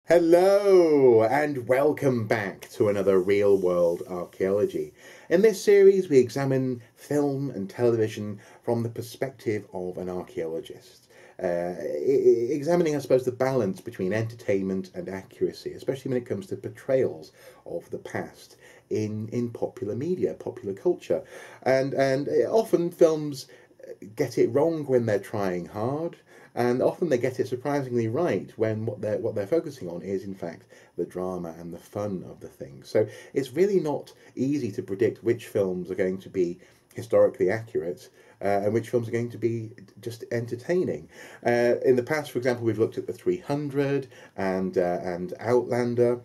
Hello and welcome back to another Real World Archaeology. In this series we examine film and television from the perspective of an archaeologist, examining I suppose the balance between entertainment and accuracy, especially when it comes to portrayals of the past in popular media, popular culture. And often films get it wrong when they're trying hard, and often they get it surprisingly right when what they're focusing on is in fact the drama and the fun of the thing. So it's really not easy to predict which films are going to be historically accurate and which films are going to be just entertaining. In the past, for example, we've looked at the 300 and Outlander.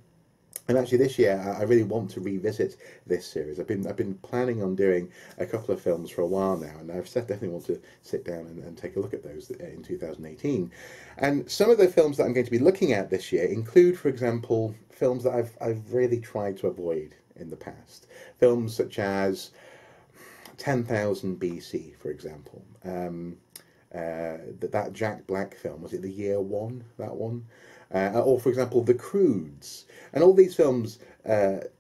And actually this year I really want to revisit this series. I've been planning on doing a couple of films for a while now, and I've definitely want to sit down and take a look at those in 2018. And some of the films that I'm going to be looking at this year include, for example, films that I've really tried to avoid in the past. Films such as 10,000 BC, for example. That Jack Black film, was it The Year One? That one? Or, for example, The Croods. And all these films are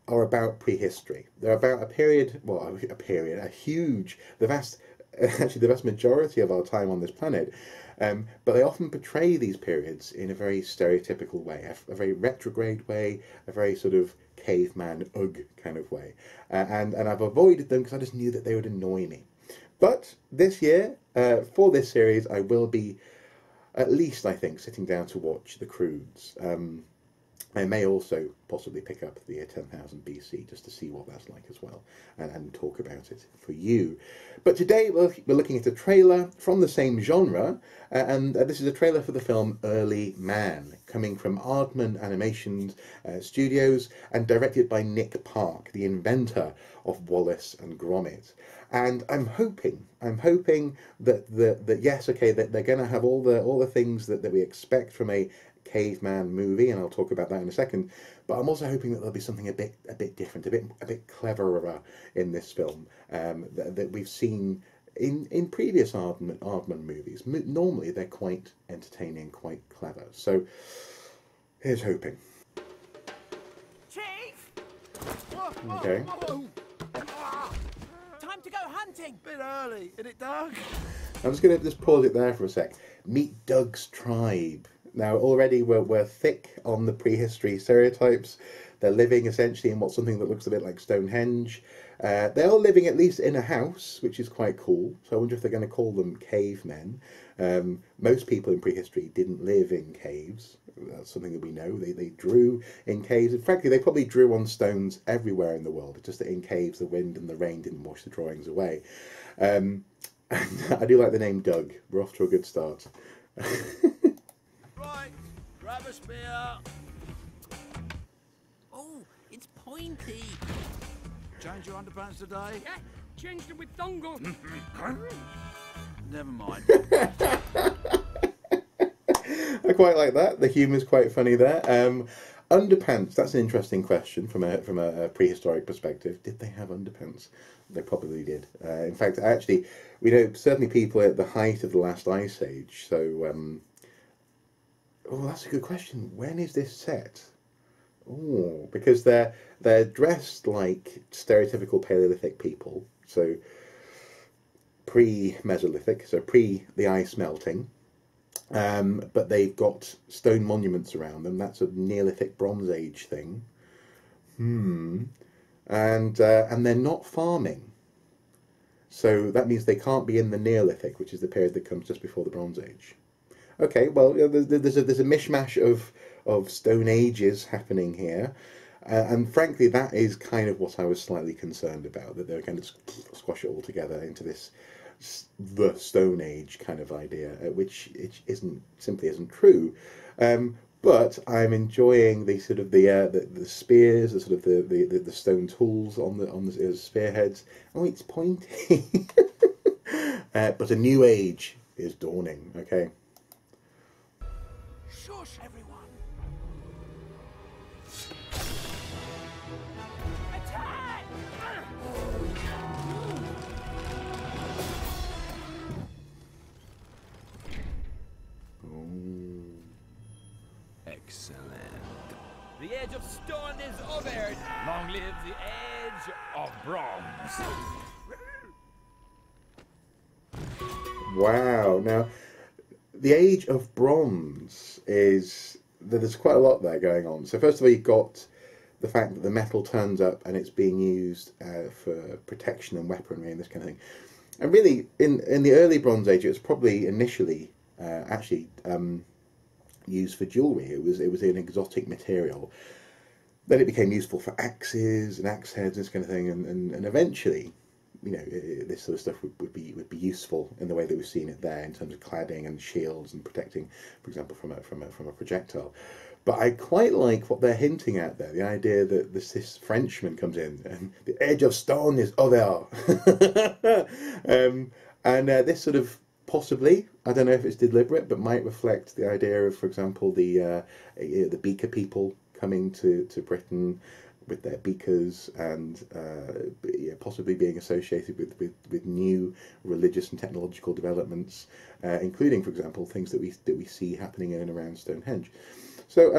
about prehistory. They're about a period, well, a huge, actually the vast majority of our time on this planet. But they often portray these periods in a very stereotypical way, a very retrograde way, a very sort of caveman, ugh kind of way. And I've avoided them because I just knew that they would annoy me. But this year, for this series, I will be at least, I think, sitting down to watch The Croods. I may also possibly pick up the year 10,000 BC just to see what that's like as well and talk about it for you. But today we're looking at a trailer from the same genre, and this is a trailer for the film Early Man, coming from Aardman Animation Studios and directed by Nick Park, the inventor of Wallace and Gromit. And I'm hoping that yes, okay, that they're going to have all the things that we expect from a caveman movie, and I'll talk about that in a second. But I'm also hoping that there'll be something a bit different, a bit cleverer in this film that we've seen in previous Aardman movies. Normally they're quite entertaining, quite clever. So here's hoping. Chief! Okay. Time to go hunting! Bit early, isn't it, Doug? I'm just going to pause it there for a sec. Meet Doug's tribe. Now, already we're thick on the prehistory stereotypes. They're living essentially in something that looks a bit like Stonehenge. They're all living at least in a house, which is quite cool. So I wonder if they're going to call them cavemen. Most people in prehistory didn't live in caves. That's something that we know. They drew in caves. And frankly, they probably drew on stones everywhere in the world. It's just that in caves, the wind and the rain didn't wash the drawings away. And I do like the name Doug. We're off to a good start. Right, grab a spear. Oh, it's pointy. Change your underpants today? Yeah, changed it with dongle. Never mind. I quite like that. The humour's quite funny there. Underpants, that's an interesting question from a prehistoric perspective. Did they have underpants? They probably did. In fact, actually, we know certainly people at the height of the last ice age. So, oh, that's a good question. When is this set? Oh, because they're dressed like stereotypical Paleolithic people. So pre-Mesolithic, so pre the ice melting. But they've got stone monuments around them. That's a Neolithic Bronze Age thing. And they're not farming. So that means they can't be in the Neolithic, which is the period that comes just before the Bronze Age. Okay, well, there's a mishmash of Stone Ages happening here. And frankly, that is kind of what I was slightly concerned about, that they're going to squash it all together into the Stone Age kind of idea, which simply isn't true. But I'm enjoying the sort of the spears, the sort of the stone tools on the spearheads. Oh, it's pointy. But a new age is dawning. Okay. Shush, everyone! Attack! Excellent. The age of stone is over. Long live the age of bronze. Wow. Now, the age of bronze is... There's quite a lot there going on. So first of all, you've got the fact that the metal turns up and it's being used for protection and weaponry and this kind of thing. And really, in the early Bronze Age, it was probably initially actually used for jewellery. It was an exotic material. Then it became useful for axes and axe heads, this kind of thing, and eventually, you know, this sort of stuff would be useful in the way that we've seen it there in terms of cladding and shields and protecting, for example, from a projectile. But I quite like what they're hinting at there, the idea that this Frenchman comes in and the age of stone is over. And this sort of possibly, I don't know if it's deliberate, but might reflect the idea of, for example, the beaker people coming to Britain with their beakers and possibly being associated with new religious and technological developments, including, for example, things that we see happening in and around Stonehenge. So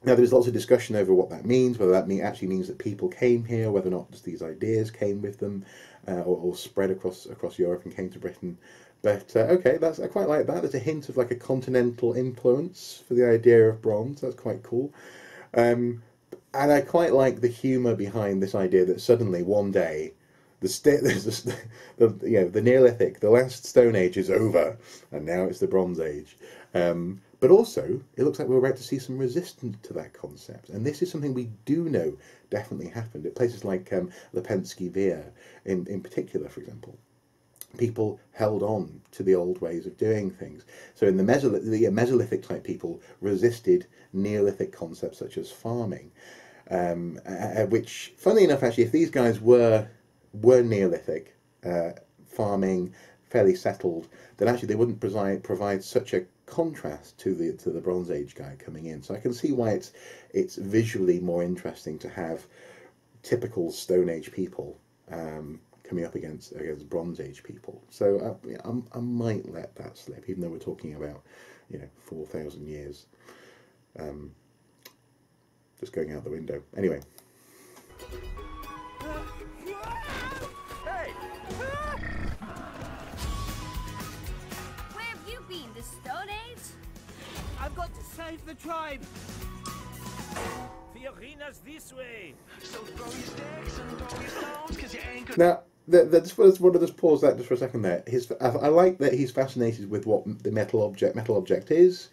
now there's lots of discussion over what that means, whether that actually means that people came here, whether or not just these ideas came with them, or spread across Europe and came to Britain. But okay, I quite like that. There's a hint of like a continental influence for the idea of bronze. That's quite cool. And I quite like the humour behind this idea that suddenly one day the Neolithic, the last Stone Age is over, and now it's the Bronze Age. But also, it looks like we're about to see some resistance to that concept. And this is something we do know definitely happened at places like Lepenski Vir, in particular, for example. People held on to the old ways of doing things. So in the Mesolithic type people resisted Neolithic concepts such as farming, which, funnily enough, actually, if these guys were Neolithic, farming, fairly settled, then actually they wouldn't provide such a contrast to the Bronze Age guy coming in. So I can see why it's visually more interesting to have typical Stone Age people coming up against Bronze Age people. So I might let that slip, even though we're talking about 4,000 years just going out the window. Anyway. Hey! Where have you been, the Stone Age? I've got to save the tribe. The arena's this way. So throw your sticks and throw your stones, 'cause you ain't good. Now, just want to just pause that just for a second there. I like that he's fascinated with what the metal object is.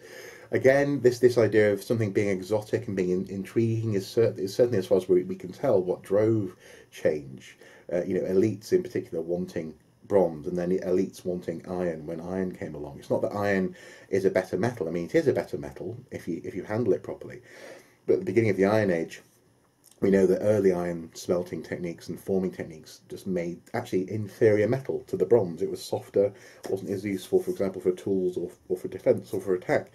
Again, this idea of something being exotic and being intriguing is certainly, as far as we can tell, what drove change. Elites in particular wanting bronze, and then elites wanting iron when iron came along. It's not that iron is a better metal. I mean, it is a better metal if you handle it properly. But at the beginning of the Iron Age, we know that early iron smelting techniques and forming techniques just made actually inferior metal to the bronze. It was softer, wasn't as useful, for example, for tools or for defence or for attack.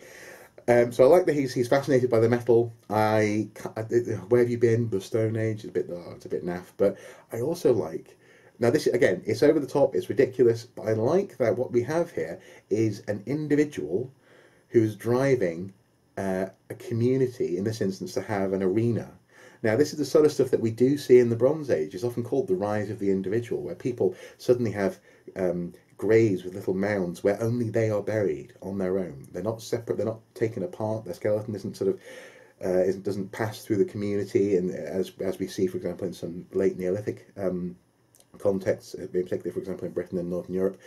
So I like that he's fascinated by the metal. Where have you been? The Stone Age. It's a bit naff, but I also like. Now this again, it's over the top, it's ridiculous, but I like that what we have here is an individual who's driving a community, in this instance, to have an arena. Now, this is the sort of stuff that we do see in the Bronze Age. It's often called the rise of the individual, where people suddenly have graves with little mounds where only they are buried on their own. They're not separate. They're not taken apart. Their skeleton doesn't pass through the community, and as we see, for example, in some late Neolithic contexts, in particular, for example, in Britain and Northern Europe.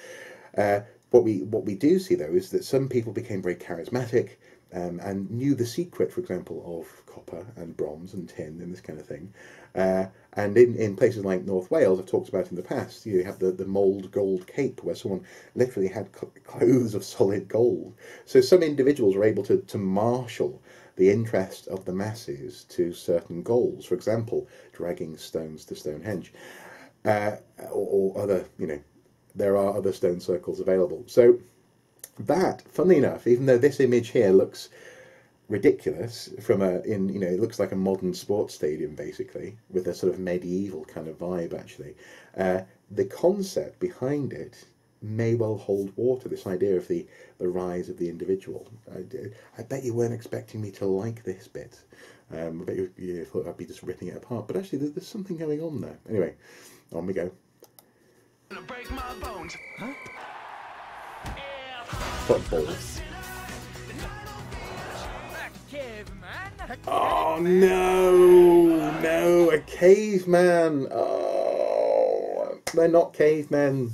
What we do see though is that some people became very charismatic. And knew the secret, for example, of copper and bronze and tin and this kind of thing. And in places like North Wales, I've talked about in the past, you have the mould gold cape, where someone literally had clothes of solid gold. So some individuals were able to marshal the interest of the masses to certain goals. For example, dragging stones to Stonehenge, or other, there are other stone circles available. So that, funnily enough, even though this image here looks ridiculous it looks like a modern sports stadium basically, with a sort of medieval kind of vibe actually, the concept behind it may well hold water, this idea of the rise of the individual. I bet you weren't expecting me to like this bit. I bet you thought I'd be just ripping it apart, but actually there's something going on there. Anyway, on we go. Break my bones. Huh? Football. Caveman. Oh no, a caveman. Oh, they're not cavemen.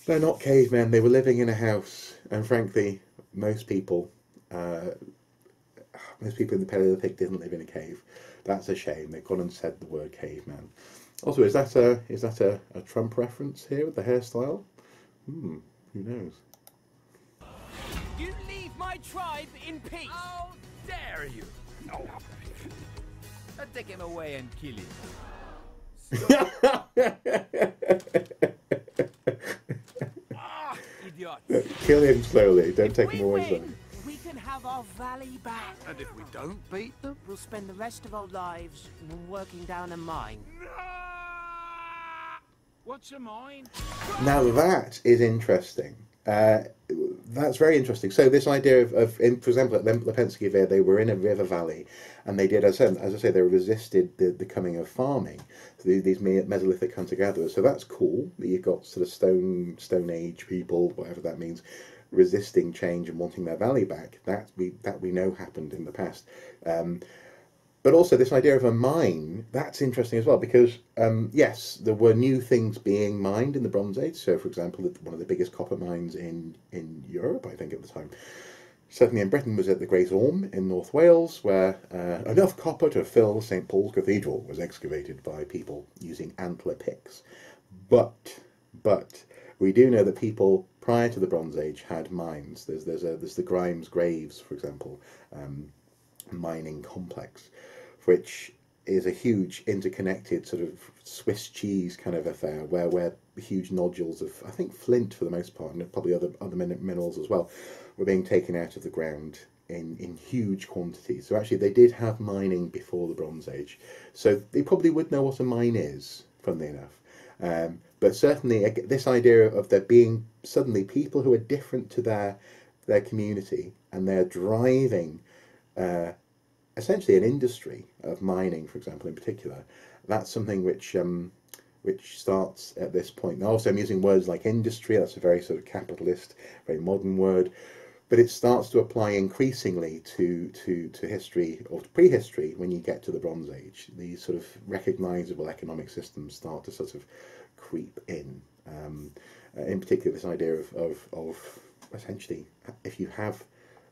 They're not cavemen. They were living in a house, and frankly, most people in the Paleolithic didn't live in a cave. That's a shame. They've gone and said the word caveman. Also, is that a Trump reference here with the hairstyle? Who knows? You leave my tribe in peace. How dare you? No. I'll take him away and kill him. Idiot. Kill him slowly. Don't take him away Win, slowly. we can have our valley back. And if we don't beat them? We'll spend the rest of our lives working down a mine. What's a mine? Now that is interesting. That's very interesting. So this idea of for example, at Lepensky there, they were in a river valley, and they did, as I say, they resisted the coming of farming. So these Mesolithic hunter-gatherers. So that's cool that you've got sort of Stone Age people, whatever that means, resisting change and wanting their valley back. That we know happened in the past. But also this idea of a mine, that's interesting as well, because yes, there were new things being mined in the Bronze Age. So, for example, one of the biggest copper mines in Europe, I think at the time, certainly in Britain, was at the Great Orme in North Wales, where enough copper to fill St Paul's Cathedral was excavated by people using antler picks. But we do know that people prior to the Bronze Age had mines. There's the Grimes Graves, for example, mining complex, which is a huge interconnected sort of Swiss cheese kind of affair, where huge nodules of, I think, flint for the most part, and probably other minerals as well, were being taken out of the ground in huge quantities. So actually they did have mining before the Bronze Age. So they probably would know what a mine is, funnily enough. But certainly this idea of there being suddenly people who are different to their community, and they're driving essentially an industry of mining, for example, in particular, that's something which starts at this point. Now, also I'm using words like industry, that's a very sort of capitalist, very modern word, but it starts to apply increasingly to history or to prehistory when you get to the Bronze Age. These sort of recognisable economic systems start to sort of creep in particular this idea of essentially, if you have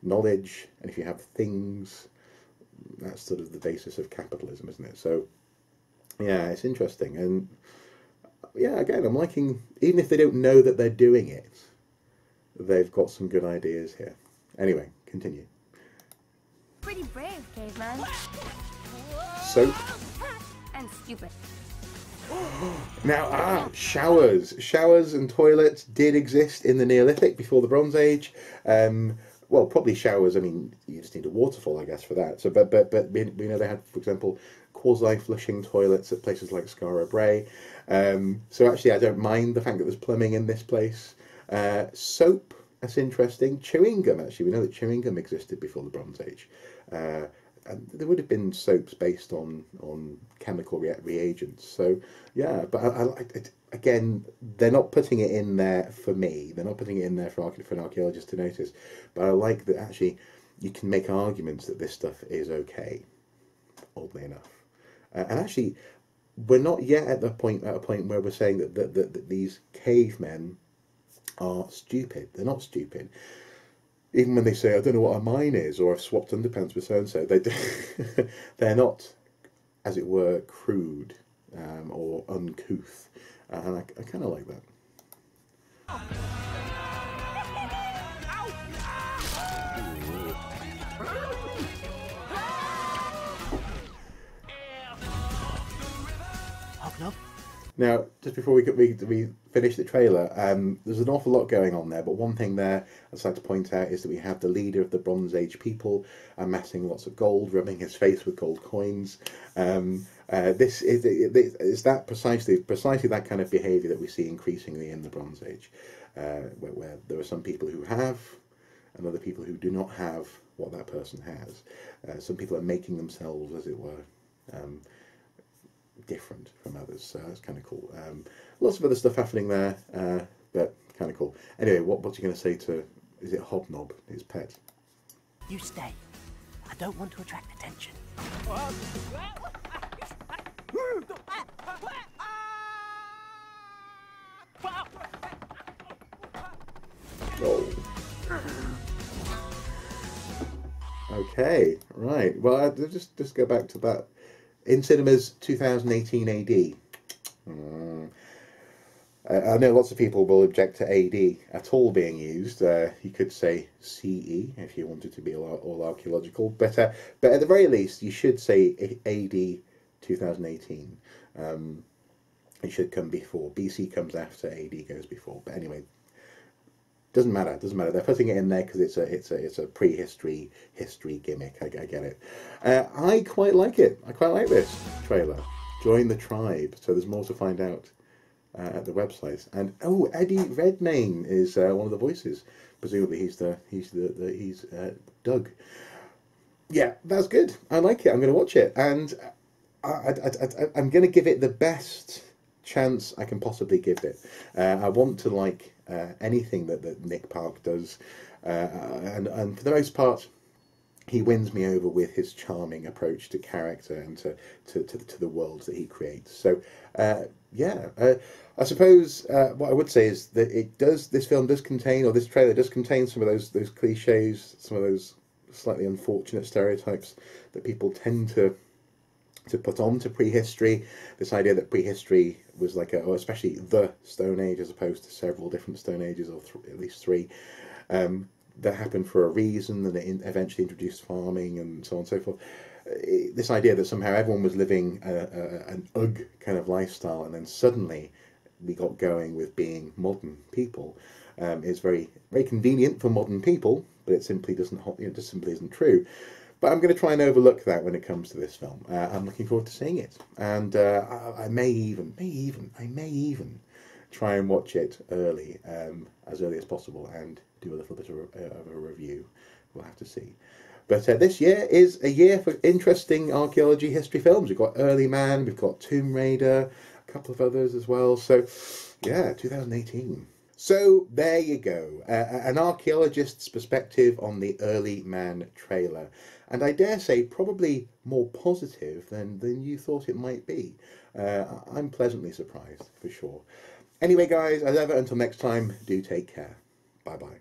knowledge and if you have things, that's sort of the basis of capitalism, isn't it? So yeah, it's interesting. And yeah, again, I'm liking, even if they don't know that they're doing it, they've got some good ideas here. Anyway, continue. Pretty brave, caveman. Soap. And stupid. Now, showers. Showers and toilets did exist in the Neolithic before the Bronze Age. Well, probably showers, I mean, you just need a waterfall, I guess, for that. So, but we know they had, for example, quasi-flushing toilets at places like Skara Brae. So actually, I don't mind the fact that there's plumbing in this place. Soap, that's interesting. Chewing gum, actually, we know that chewing gum existed before the Bronze Age. And there would have been soaps based on chemical reagents. So, yeah, but I like it. Again, they're not putting it in there for me. They're not putting it in there for an archaeologist to notice. But I like that actually you can make arguments that this stuff is okay, oddly enough. And actually, we're not yet at a point where we're saying that these cavemen are stupid. They're not stupid. Even when they say, I don't know what a mine is, or I've swapped underpants with so-and-so, they're not, as it were, crude or uncouth. And I kind of like that. Now, just before we finish the trailer, there's an awful lot going on there, but one thing there I'd like to point out is that we have the leader of the Bronze Age people amassing lots of gold, rubbing his face with gold coins. This is that precisely that kind of behaviour that we see increasingly in the Bronze Age. where there are some people who have and other people who do not have what that person has. Some people are making themselves, as it were, different from others, so that's kind of cool. Lots of other stuff happening there, but kind of cool. Anyway, what's he going to say to, is it Hobnob, his pet? You stay. I don't want to attract attention. Oh. Okay, right. Well, I'll just go back to that. In cinemas, 2018 AD. I know lots of people will object to AD at all being used. You could say CE if you wanted to be all archaeological, but at the very least, you should say AD 2018. It should come before. BC comes after, AD goes before. But anyway, doesn't matter. They're putting it in there because it's a prehistory history gimmick. I get it. I quite like it. I quite like this trailer. Join the tribe. So there's more to find out at the website. And oh, Eddie Redmayne is one of the voices. Presumably he's Doug. Yeah, that's good. I like it. I'm going to watch it, and I'm going to give it the best chance I can possibly give it. I want to like anything that Nick Park does, and for the most part, he wins me over with his charming approach to character and to the worlds that he creates. So I suppose what I would say is that this film does contain, or this trailer does contain, some of those cliches, some of those slightly unfortunate stereotypes that people tend to put on to prehistory. This idea that prehistory was like or especially the Stone Age, as opposed to several different Stone Ages, or at least three, that happened for a reason, and it eventually introduced farming and so on and so forth. This idea that somehow everyone was living an UGG kind of lifestyle, and then suddenly we got going with being modern people, is very, very convenient for modern people, but it simply doesn't, it just simply isn't true. But I'm going to try and overlook that when it comes to this film. I'm looking forward to seeing it, and I may even try and watch it early, as early as possible, and do a little bit of a review. We'll have to see. But this year is a year for interesting archaeology history films. We've got Early Man, we've got Tomb Raider, a couple of others as well. So, yeah, 2018. So there you go, an archaeologist's perspective on the Early Man trailer, and I dare say probably more positive than you thought it might be. I'm pleasantly surprised, for sure. Anyway guys, as ever, until next time, do take care. Bye bye.